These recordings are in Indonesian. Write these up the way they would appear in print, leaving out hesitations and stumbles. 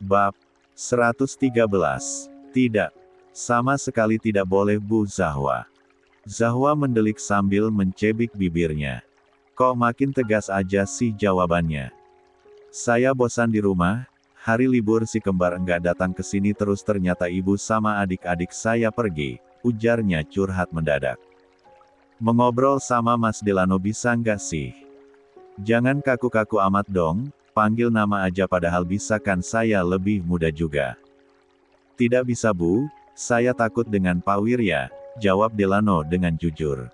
Bab 113. Tidak. Sama sekali tidak boleh, Bu Zahwa. Zahwa mendelik sambil mencebik bibirnya. Kok makin tegas aja sih jawabannya. Saya bosan di rumah, hari libur si kembar enggak datang ke sini terus ternyata ibu sama adik-adik saya pergi, ujarnya curhat mendadak. Mengobrol sama Mas Delano bisa nggak sih? Jangan kaku-kaku amat dong, panggil nama aja padahal bisa kan saya lebih muda juga. Tidak bisa Bu, saya takut dengan Pak Wirya, jawab Delano dengan jujur.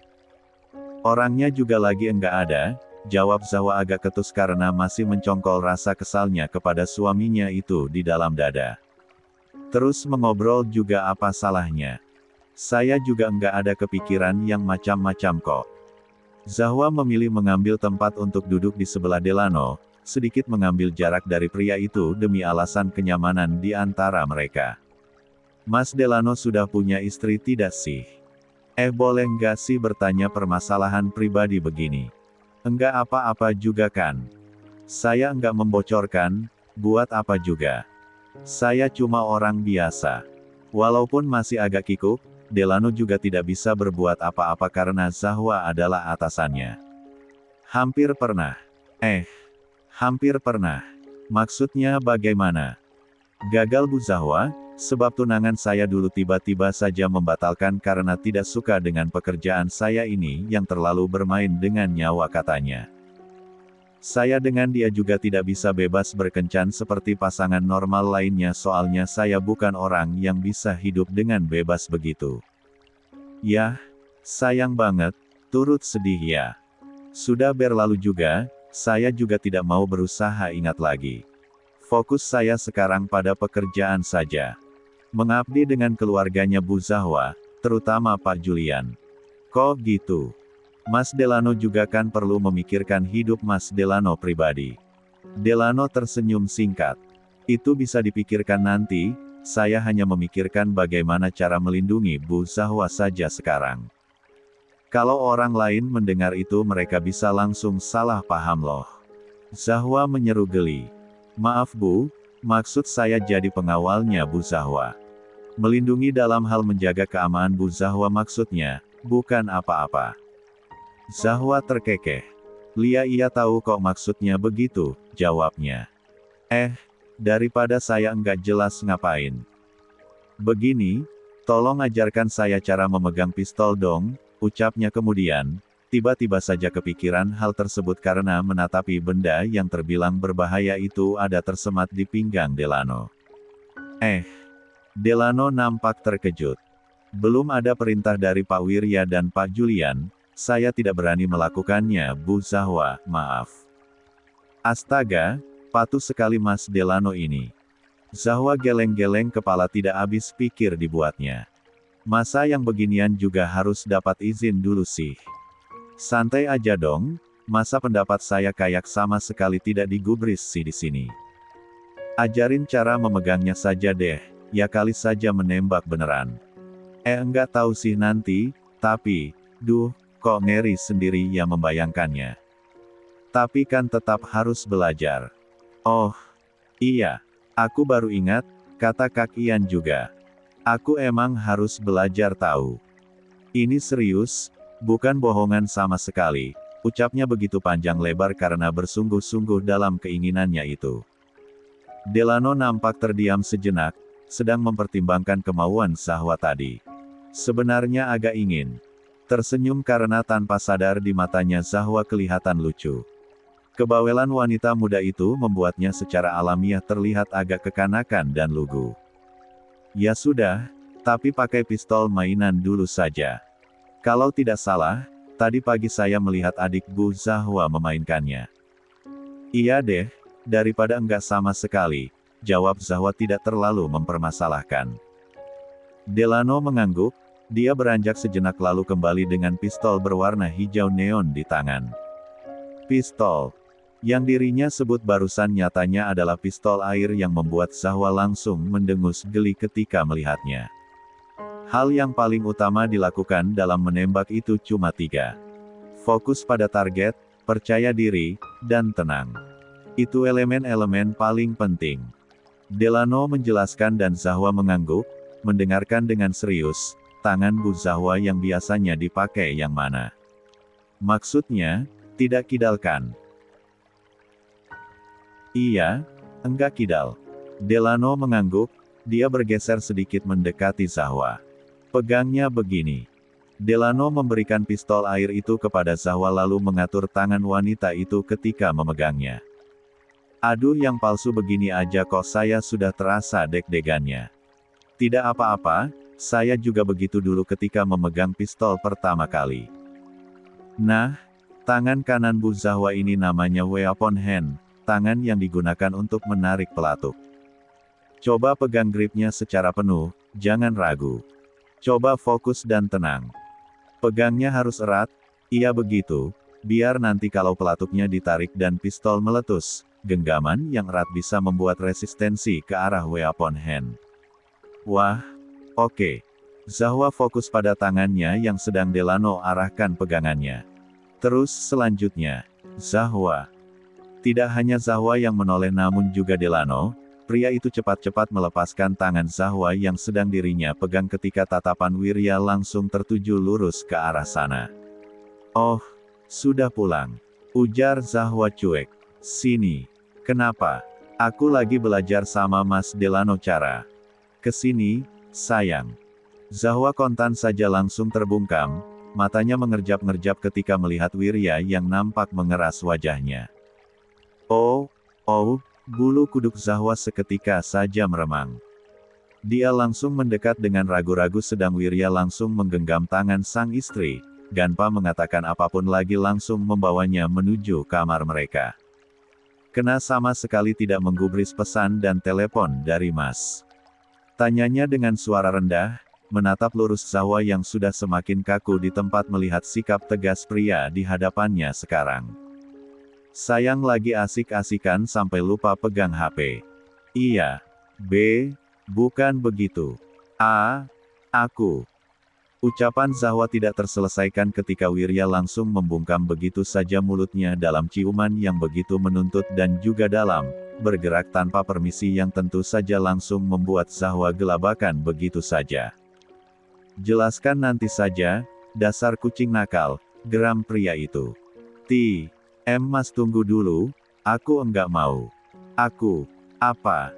Orangnya juga lagi enggak ada, jawab Zahwa agak ketus karena masih mencongkol rasa kesalnya kepada suaminya itu di dalam dada. Terus mengobrol juga apa salahnya? Saya juga enggak ada kepikiran yang macam-macam kok. Zahwa memilih mengambil tempat untuk duduk di sebelah Delano, sedikit mengambil jarak dari pria itu demi alasan kenyamanan di antara mereka. Mas Delano sudah punya istri tidak sih? Boleh nggak sih bertanya permasalahan pribadi begini? Enggak apa-apa juga kan? Saya enggak membocorkan, buat apa juga? Saya cuma orang biasa. Walaupun masih agak kikuk, Delano juga tidak bisa berbuat apa-apa karena Zahwa adalah atasannya. Hampir pernah. Hampir pernah. Maksudnya bagaimana? Gagal Bu Zahwa, sebab tunangan saya dulu tiba-tiba saja membatalkan karena tidak suka dengan pekerjaan saya ini yang terlalu bermain dengan nyawa katanya. Saya dengan dia juga tidak bisa bebas berkencan seperti pasangan normal lainnya soalnya saya bukan orang yang bisa hidup dengan bebas begitu. Yah, sayang banget, turut sedih ya. Sudah berlalu juga, saya juga tidak mau berusaha ingat lagi. Fokus saya sekarang pada pekerjaan saja. Mengabdi dengan keluarganya Bu Zahwa, terutama Pak Julian. Kok gitu? Mas Delano juga kan perlu memikirkan hidup Mas Delano pribadi. Delano tersenyum singkat. Itu bisa dipikirkan nanti, saya hanya memikirkan bagaimana cara melindungi Bu Zahwa saja sekarang. Kalau orang lain mendengar itu mereka bisa langsung salah paham loh. Zahwa menyeru geli. Maaf Bu, maksud saya jadi pengawalnya Bu Zahwa. Melindungi dalam hal menjaga keamanan Bu Zahwa maksudnya, bukan apa-apa. Zahwa terkekeh. Iya tahu kok maksudnya begitu, jawabnya. Daripada saya enggak jelas ngapain. Begini, tolong ajarkan saya cara memegang pistol dong, ucapnya kemudian, tiba-tiba saja kepikiran hal tersebut karena menatapi benda yang terbilang berbahaya itu ada tersemat di pinggang Delano. Delano nampak terkejut. Belum ada perintah dari Pak Wirya dan Pak Julian, saya tidak berani melakukannya Bu Zahwa, maaf. Astaga, patuh sekali Mas Delano ini. Zahwa geleng-geleng kepala tidak habis pikir dibuatnya. Masa yang beginian juga harus dapat izin dulu sih. Santai aja dong, masa pendapat saya kayak sama sekali tidak digubris sih di sini. Ajarin cara memegangnya saja deh, ya kali saja menembak beneran. Enggak tahu sih nanti, tapi, kok ngeri sendiri ya membayangkannya. Tapi kan tetap harus belajar. Oh, iya, aku baru ingat, kata Kak Ian juga. Aku emang harus belajar tahu. Ini serius, bukan bohongan sama sekali, ucapnya begitu panjang lebar karena bersungguh-sungguh dalam keinginannya itu. Delano nampak terdiam sejenak, sedang mempertimbangkan kemauan Zahwa tadi. Sebenarnya agak ingin tersenyum karena tanpa sadar di matanya Zahwa kelihatan lucu. Kebawelan wanita muda itu membuatnya secara alamiah terlihat agak kekanakan dan lugu. Ya sudah, tapi pakai pistol mainan dulu saja. Kalau tidak salah, tadi pagi saya melihat adik Bu Zahwa memainkannya. Iya deh, daripada enggak sama sekali, jawab Zahwa tidak terlalu mempermasalahkan. Delano mengangguk, dia beranjak sejenak lalu kembali dengan pistol berwarna hijau neon di tangan. Pistol yang dirinya sebut barusan nyatanya adalah pistol air yang membuat Zahwa langsung mendengus geli ketika melihatnya. Hal yang paling utama dilakukan dalam menembak itu cuma 3. Fokus pada target, percaya diri, dan tenang. Itu elemen-elemen paling penting. Delano menjelaskan dan Zahwa mengangguk, mendengarkan dengan serius. Tangan Bu Zahwa yang biasanya dipakai yang mana? Maksudnya, tidak kidal kan? Iya, enggak kidal. Delano mengangguk, dia bergeser sedikit mendekati Zahwa. Pegangnya begini. Delano memberikan pistol air itu kepada Zahwa lalu mengatur tangan wanita itu ketika memegangnya. Aduh, yang palsu begini aja kok saya sudah terasa deg-degannya. Tidak apa-apa, saya juga begitu dulu ketika memegang pistol pertama kali. Nah, tangan kanan Bu Zahwa ini namanya weapon hand, tangan yang digunakan untuk menarik pelatuk. Coba pegang gripnya secara penuh, jangan ragu. Coba fokus dan tenang. Pegangnya harus erat, iya begitu, biar nanti kalau pelatuknya ditarik dan pistol meletus, genggaman yang erat bisa membuat resistensi ke arah weapon hand. Wah, oke. Zahwa fokus pada tangannya yang sedang Delano arahkan pegangannya. Terus selanjutnya, Zahwa. Tidak hanya Zahwa yang menoleh namun juga Delano, pria itu cepat-cepat melepaskan tangan Zahwa yang sedang dirinya pegang ketika tatapan Wirya langsung tertuju lurus ke arah sana. Oh, sudah pulang. Ujar Zahwa cuek. Sini. Kenapa? Aku lagi belajar sama Mas Delano cara. Kesini, sayang. Zahwa kontan saja langsung terbungkam, matanya mengerjap-ngerjap ketika melihat Wirya yang nampak mengeras wajahnya. Oh, bulu kuduk Zahwa seketika saja meremang. Dia langsung mendekat dengan ragu-ragu sedang Wirya langsung menggenggam tangan sang istri, tanpa mengatakan apapun lagi langsung membawanya menuju kamar mereka. Kena sama sekali tidak menggubris pesan dan telepon dari Mas. Tanyanya dengan suara rendah, menatap lurus Zahwa yang sudah semakin kaku di tempat melihat sikap tegas pria di hadapannya sekarang. Sayang lagi asik-asikan sampai lupa pegang HP. Iya. Bukan begitu. Aku. Ucapan Zahwa tidak terselesaikan ketika Wirya langsung membungkam begitu saja mulutnya dalam ciuman yang begitu menuntut dan juga dalam, bergerak tanpa permisi yang tentu saja langsung membuat Zahwa gelabakan begitu saja. Jelaskan nanti saja, dasar kucing nakal, geram pria itu. Mas tunggu dulu, aku enggak mau. Apa?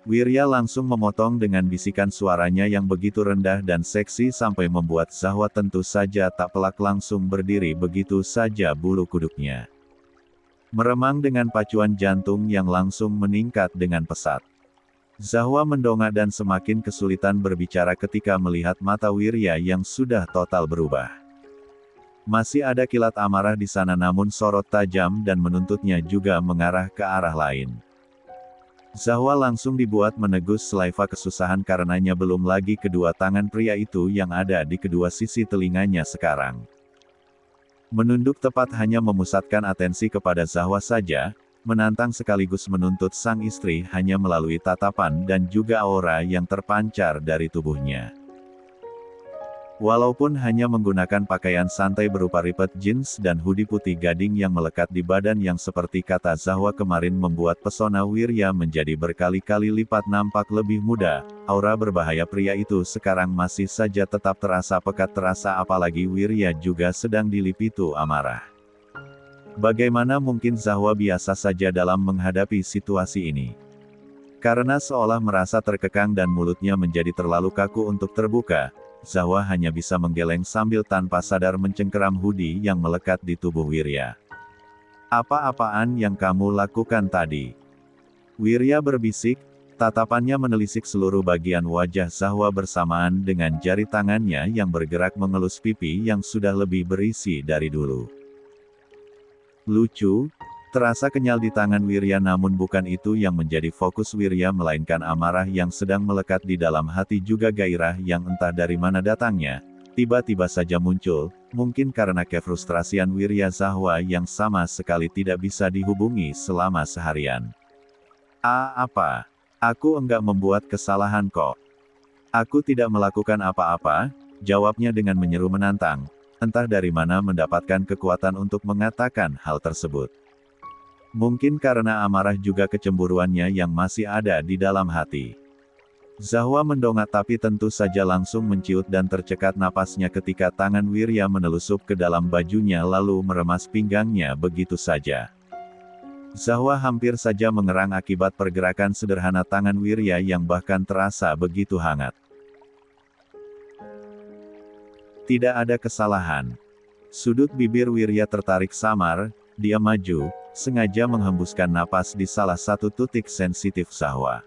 Wirya langsung memotong dengan bisikan suaranya yang begitu rendah dan seksi sampai membuat Zahwa tentu saja tak pelak langsung berdiri begitu saja bulu kuduknya meremang dengan pacuan jantung yang langsung meningkat dengan pesat. Zahwa mendongak dan semakin kesulitan berbicara ketika melihat mata Wirya yang sudah total berubah. Masih ada kilat amarah di sana namun sorot tajam dan menuntutnya juga mengarah ke arah lain. Zahwa langsung dibuat menegus selaiva kesusahan karenanya belum lagi kedua tangan pria itu yang ada di kedua sisi telinganya sekarang. Menunduk tepat hanya memusatkan atensi kepada Zahwa saja, menantang sekaligus menuntut sang istri hanya melalui tatapan dan juga aura yang terpancar dari tubuhnya. Walaupun hanya menggunakan pakaian santai berupa ripped jeans dan hoodie putih gading yang melekat di badan yang seperti kata Zahwa kemarin membuat pesona Wirya menjadi berkali-kali lipat nampak lebih muda, aura berbahaya pria itu sekarang masih saja tetap terasa pekat terasa apalagi Wirya juga sedang dilipitu amarah. Bagaimana mungkin Zahwa biasa saja dalam menghadapi situasi ini? Karena seolah merasa terkekang dan mulutnya menjadi terlalu kaku untuk terbuka, Zahwa hanya bisa menggeleng sambil tanpa sadar mencengkeram hoodie yang melekat di tubuh Wirya. Apa-apaan yang kamu lakukan tadi? Wirya berbisik, tatapannya menelisik seluruh bagian wajah Zahwa bersamaan dengan jari tangannya yang bergerak mengelus pipi yang sudah lebih berisi dari dulu. Lucu, terasa kenyal di tangan Wirya namun bukan itu yang menjadi fokus Wirya melainkan amarah yang sedang melekat di dalam hati juga gairah yang entah dari mana datangnya, tiba-tiba saja muncul, mungkin karena kefrustrasian Wirya Zahwa yang sama sekali tidak bisa dihubungi selama seharian. Apa? Aku enggak membuat kesalahan kok. Aku tidak melakukan apa-apa, jawabnya dengan menyeru menantang, entah dari mana mendapatkan kekuatan untuk mengatakan hal tersebut. Mungkin karena amarah juga kecemburuannya yang masih ada di dalam hati. Zahwa mendongak tapi tentu saja langsung menciut dan tercekat napasnya ketika tangan Wirya menelusup ke dalam bajunya lalu meremas pinggangnya begitu saja. Zahwa hampir saja mengerang akibat pergerakan sederhana tangan Wirya yang bahkan terasa begitu hangat. Tidak ada kesalahan. Sudut bibir Wirya tertarik samar, dia maju, sengaja menghembuskan napas di salah satu titik sensitif Zahwa.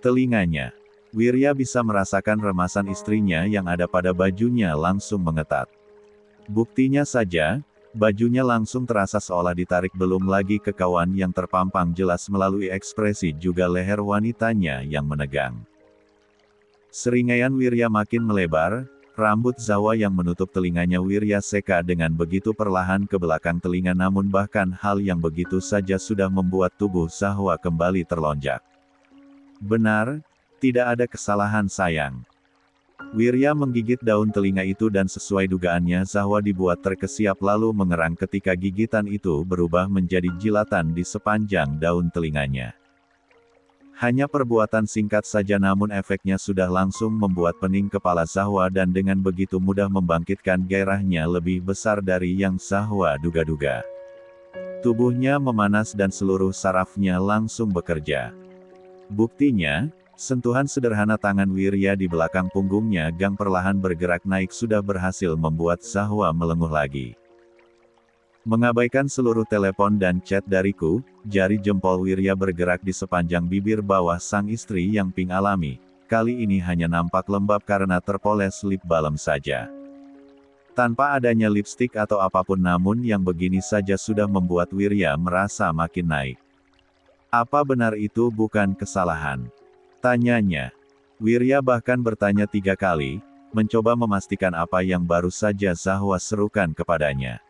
Telinganya. Wirya bisa merasakan remasan istrinya yang ada pada bajunya langsung mengetat. Buktinya saja, bajunya langsung terasa seolah ditarik belum lagi kekauan yang terpampang jelas melalui ekspresi juga leher wanitanya yang menegang. Seringaian Wirya makin melebar, rambut Zahwa yang menutup telinganya Wirya seka dengan begitu perlahan ke belakang telinga namun bahkan hal yang begitu saja sudah membuat tubuh Zahwa kembali terlonjak. Benar, tidak ada kesalahan sayang. Wirya menggigit daun telinga itu dan sesuai dugaannya Zahwa dibuat terkesiap lalu mengerang ketika gigitan itu berubah menjadi jilatan di sepanjang daun telinganya. Hanya perbuatan singkat saja namun efeknya sudah langsung membuat pening kepala Zahwa dan dengan begitu mudah membangkitkan gairahnya lebih besar dari yang Zahwa duga-duga. Tubuhnya memanas dan seluruh sarafnya langsung bekerja. Buktinya, sentuhan sederhana tangan Wirya di belakang punggungnya gang perlahan bergerak naik sudah berhasil membuat Zahwa melenguh lagi. Mengabaikan seluruh telepon dan chat dariku, jari jempol Wirya bergerak di sepanjang bibir bawah sang istri yang pink alami, kali ini hanya nampak lembab karena terpoles lip balm saja. Tanpa adanya lipstik atau apapun namun yang begini saja sudah membuat Wirya merasa makin naik. Apa benar itu bukan kesalahan? Tanyanya. Wirya bahkan bertanya 3 kali, mencoba memastikan apa yang baru saja Zahwa serukan kepadanya.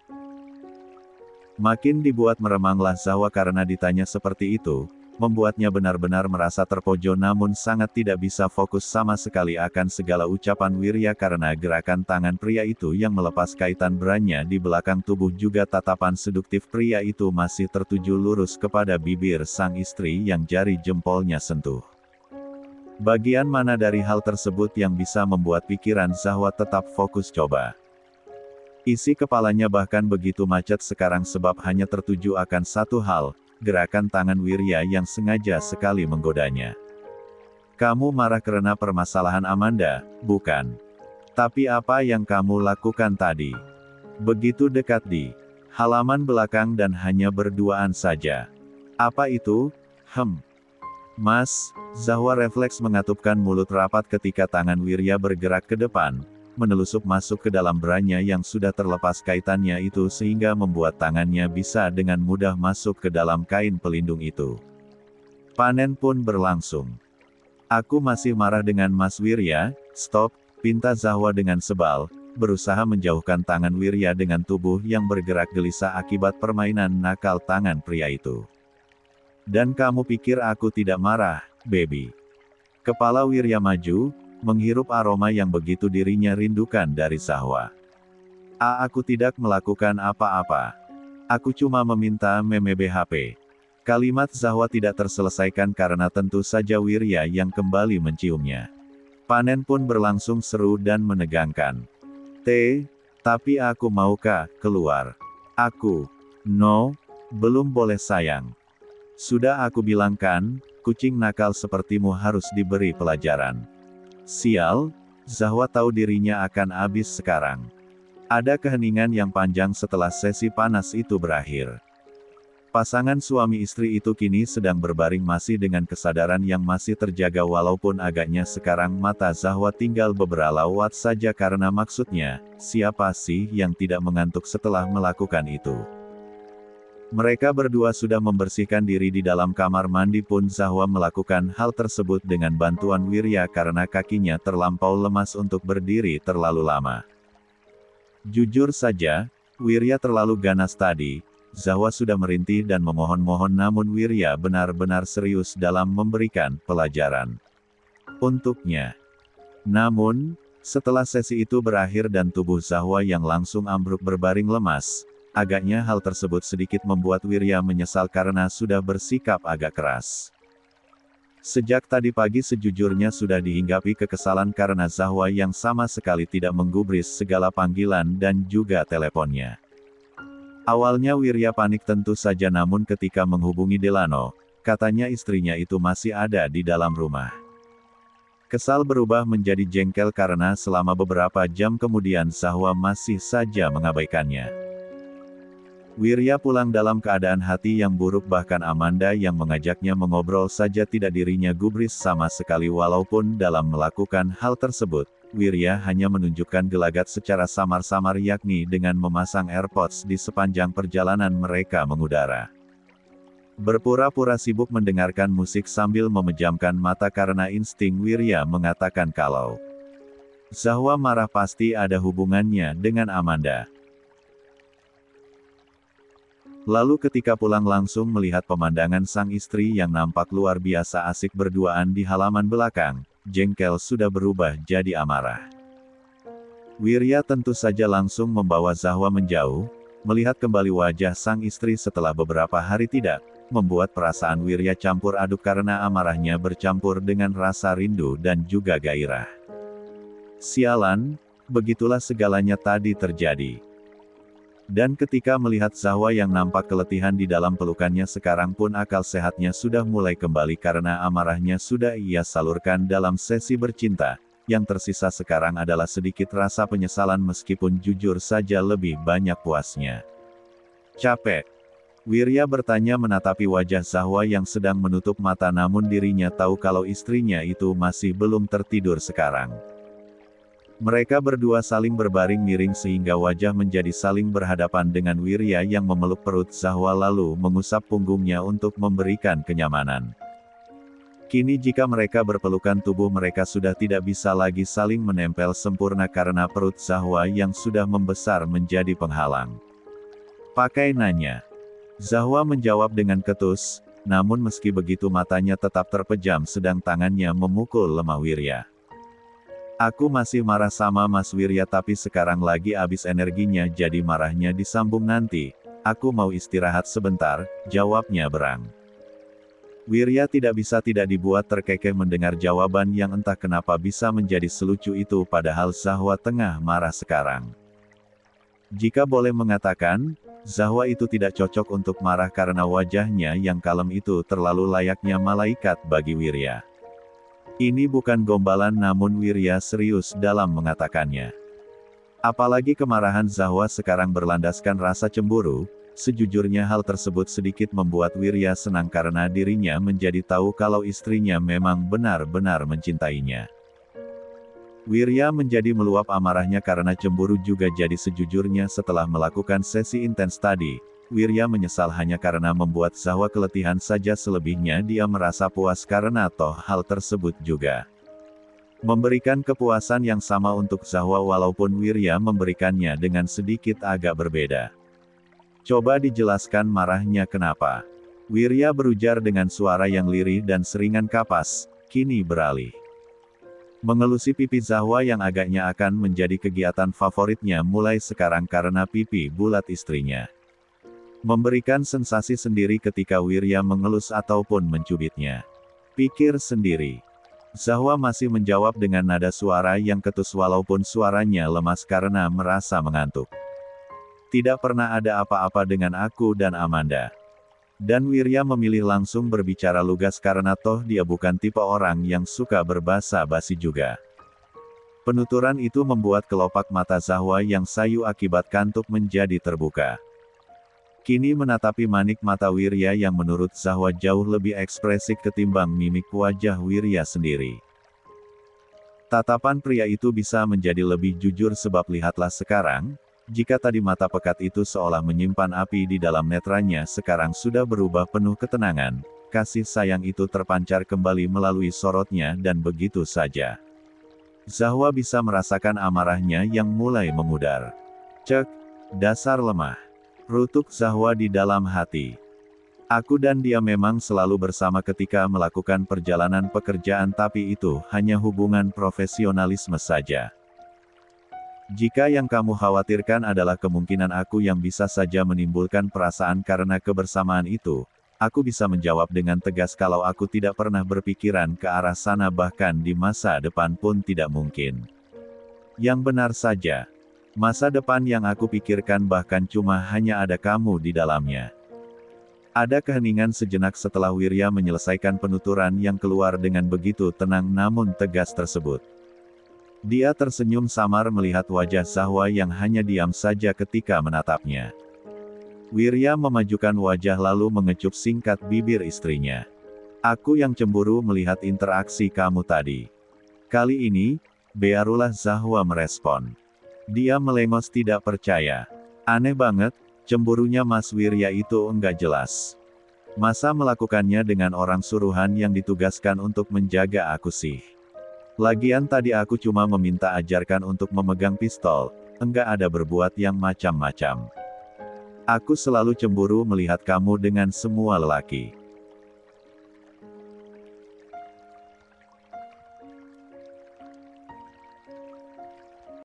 Makin dibuat meremanglah Zahwa karena ditanya seperti itu, membuatnya benar-benar merasa terpojok namun sangat tidak bisa fokus sama sekali akan segala ucapan Wirya karena gerakan tangan pria itu yang melepas kaitan berannya di belakang tubuh juga tatapan seduktif pria itu masih tertuju lurus kepada bibir sang istri yang jari jempolnya sentuh. Bagian mana dari hal tersebut yang bisa membuat pikiran Zahwa tetap fokus coba? Isi kepalanya bahkan begitu macet sekarang sebab hanya tertuju akan satu hal, gerakan tangan Wirya yang sengaja sekali menggodanya. Kamu marah karena permasalahan Amanda, bukan? Tapi apa yang kamu lakukan tadi? Begitu dekat di halaman belakang dan hanya berduaan saja. Apa itu? Mas, Zahwa refleks mengatupkan mulut rapat ketika tangan Wirya bergerak ke depan, menelusup masuk ke dalam branya yang sudah terlepas kaitannya itu sehingga membuat tangannya bisa dengan mudah masuk ke dalam kain pelindung itu. Panen pun berlangsung. Aku masih marah dengan Mas Wirya, stop, pinta Zahwa dengan sebal, berusaha menjauhkan tangan Wirya dengan tubuh yang bergerak gelisah akibat permainan nakal tangan pria itu. Dan kamu pikir aku tidak marah, baby? Kepala Wirya maju, menghirup aroma yang begitu dirinya rindukan dari Zahwa. Aku tidak melakukan apa-apa. Aku cuma meminta BHP. Kalimat Zahwa tidak terselesaikan karena tentu saja Wirya yang kembali menciumnya. Panen pun berlangsung seru dan menegangkan. Tapi aku maukah keluar? No, belum boleh sayang. Sudah aku bilang kan, kucing nakal sepertimu harus diberi pelajaran. Sial, Zahwa tahu dirinya akan habis sekarang. Ada keheningan yang panjang setelah sesi panas itu berakhir. Pasangan suami istri itu kini sedang berbaring masih dengan kesadaran yang masih terjaga walaupun agaknya sekarang mata Zahwa tinggal beberapa watt saja karena maksudnya, siapa sih yang tidak mengantuk setelah melakukan itu? Mereka berdua sudah membersihkan diri di dalam kamar mandi pun Zahwa melakukan hal tersebut dengan bantuan Wirya karena kakinya terlampau lemas untuk berdiri terlalu lama. Jujur saja, Wirya terlalu ganas tadi, Zahwa sudah merintih dan memohon-mohon namun Wirya benar-benar serius dalam memberikan pelajaran untuknya. Namun, setelah sesi itu berakhir dan tubuh Zahwa yang langsung ambruk berbaring lemas, Agaknya hal tersebut sedikit membuat Wirya menyesal karena sudah bersikap agak keras. Sejak tadi pagi sejujurnya sudah dihinggapi kekesalan karena Zahwa yang sama sekali tidak menggubris segala panggilan dan juga teleponnya. Awalnya Wirya panik tentu saja, namun ketika menghubungi Delano, katanya istrinya itu masih ada di dalam rumah. Kesal berubah menjadi jengkel karena selama beberapa jam kemudian Zahwa masih saja mengabaikannya. Wirya pulang dalam keadaan hati yang buruk, bahkan Amanda yang mengajaknya mengobrol saja tidak dirinya gubris sama sekali. Walaupun dalam melakukan hal tersebut, Wirya hanya menunjukkan gelagat secara samar-samar, yakni dengan memasang AirPods di sepanjang perjalanan mereka mengudara. Berpura-pura sibuk mendengarkan musik sambil memejamkan mata karena insting Wirya mengatakan kalau Zahwa marah pasti ada hubungannya dengan Amanda. Lalu ketika pulang langsung melihat pemandangan sang istri yang nampak luar biasa asik berduaan di halaman belakang, jengkel sudah berubah jadi amarah. Wirya tentu saja langsung membawa Zahwa menjauh, melihat kembali wajah sang istri setelah beberapa hari tidak, membuat perasaan Wirya campur aduk karena amarahnya bercampur dengan rasa rindu dan juga gairah. Sialan, begitulah segalanya tadi terjadi. Dan ketika melihat Zahwa yang nampak keletihan di dalam pelukannya, sekarang pun akal sehatnya sudah mulai kembali karena amarahnya sudah ia salurkan dalam sesi bercinta. Yang tersisa sekarang adalah sedikit rasa penyesalan, meskipun jujur saja lebih banyak puasnya. Capek? Wirya bertanya menatapi wajah Zahwa yang sedang menutup mata, namun dirinya tahu kalau istrinya itu masih belum tertidur sekarang. Mereka berdua saling berbaring miring sehingga wajah menjadi saling berhadapan dengan Wirya yang memeluk perut Zahwa lalu mengusap punggungnya untuk memberikan kenyamanan. Kini jika mereka berpelukan, tubuh mereka sudah tidak bisa lagi saling menempel sempurna karena perut Zahwa yang sudah membesar menjadi penghalang. Pakai nanya. Zahwa menjawab dengan ketus, namun meski begitu matanya tetap terpejam sedang tangannya memukul lemah Wirya. Aku masih marah sama Mas Wirya, tapi sekarang lagi habis energinya, jadi marahnya disambung nanti. Aku mau istirahat sebentar, jawabnya berang. Wirya tidak bisa tidak dibuat terkekeh mendengar jawaban yang entah kenapa bisa menjadi selucu itu, padahal Zahwa tengah marah sekarang. Jika boleh mengatakan, Zahwa itu tidak cocok untuk marah karena wajahnya yang kalem itu terlalu layaknya malaikat bagi Wirya. Ini bukan gombalan, namun Wirya serius dalam mengatakannya. Apalagi kemarahan Zahwa sekarang berlandaskan rasa cemburu, sejujurnya hal tersebut sedikit membuat Wirya senang karena dirinya menjadi tahu kalau istrinya memang benar-benar mencintainya. Wirya menjadi meluap amarahnya karena cemburu juga, jadi sejujurnya setelah melakukan sesi intens tadi, Wirya menyesal hanya karena membuat Zahwa keletihan saja. Selebihnya dia merasa puas karena toh hal tersebut juga memberikan kepuasan yang sama untuk Zahwa, walaupun Wirya memberikannya dengan sedikit agak berbeda. Coba dijelaskan marahnya kenapa? Wirya berujar dengan suara yang lirih dan seringan kapas, kini beralih mengelusi pipi Zahwa yang agaknya akan menjadi kegiatan favoritnya mulai sekarang karena pipi bulat istrinya memberikan sensasi sendiri ketika Wirya mengelus ataupun mencubitnya. Pikir sendiri. Zahwa masih menjawab dengan nada suara yang ketus walaupun suaranya lemas karena merasa mengantuk. Tidak pernah ada apa-apa dengan aku dan Amanda. Dan Wirya memilih langsung berbicara lugas karena toh dia bukan tipe orang yang suka berbasa-basi juga. Penuturan itu membuat kelopak mata Zahwa yang sayu akibat kantuk menjadi terbuka. Kini menatapi manik mata Wirya yang menurut Zahwa jauh lebih ekspresif ketimbang mimik wajah Wirya sendiri. Tatapan pria itu bisa menjadi lebih jujur sebab lihatlah sekarang, jika tadi mata pekat itu seolah menyimpan api di dalam netranya, sekarang sudah berubah penuh ketenangan, kasih sayang itu terpancar kembali melalui sorotnya dan begitu saja. Zahwa bisa merasakan amarahnya yang mulai memudar. Cek, dasar lemah. Rutuk Zahwa di dalam hati. Aku dan dia memang selalu bersama ketika melakukan perjalanan pekerjaan, tapi itu hanya hubungan profesionalisme saja. Jika yang kamu khawatirkan adalah kemungkinan aku yang bisa saja menimbulkan perasaan karena kebersamaan itu, aku bisa menjawab dengan tegas kalau aku tidak pernah berpikiran ke arah sana, bahkan di masa depan pun tidak mungkin. Yang benar saja. Masa depan yang aku pikirkan bahkan cuma hanya ada kamu di dalamnya. Ada keheningan sejenak setelah Wirya menyelesaikan penuturan yang keluar dengan begitu tenang namun tegas tersebut. Dia tersenyum samar melihat wajah Zahwa yang hanya diam saja ketika menatapnya. Wirya memajukan wajah lalu mengecup singkat bibir istrinya. Aku yang cemburu melihat interaksi kamu tadi. Kali ini, biarlah Zahwa merespon. Dia melengos tidak percaya. Aneh banget, cemburunya Mas Wirya itu enggak jelas. Masa melakukannya dengan orang suruhan yang ditugaskan untuk menjaga aku sih? Lagian tadi aku cuma meminta ajarkan untuk memegang pistol, enggak ada berbuat yang macam-macam. Aku selalu cemburu melihat kamu dengan semua lelaki.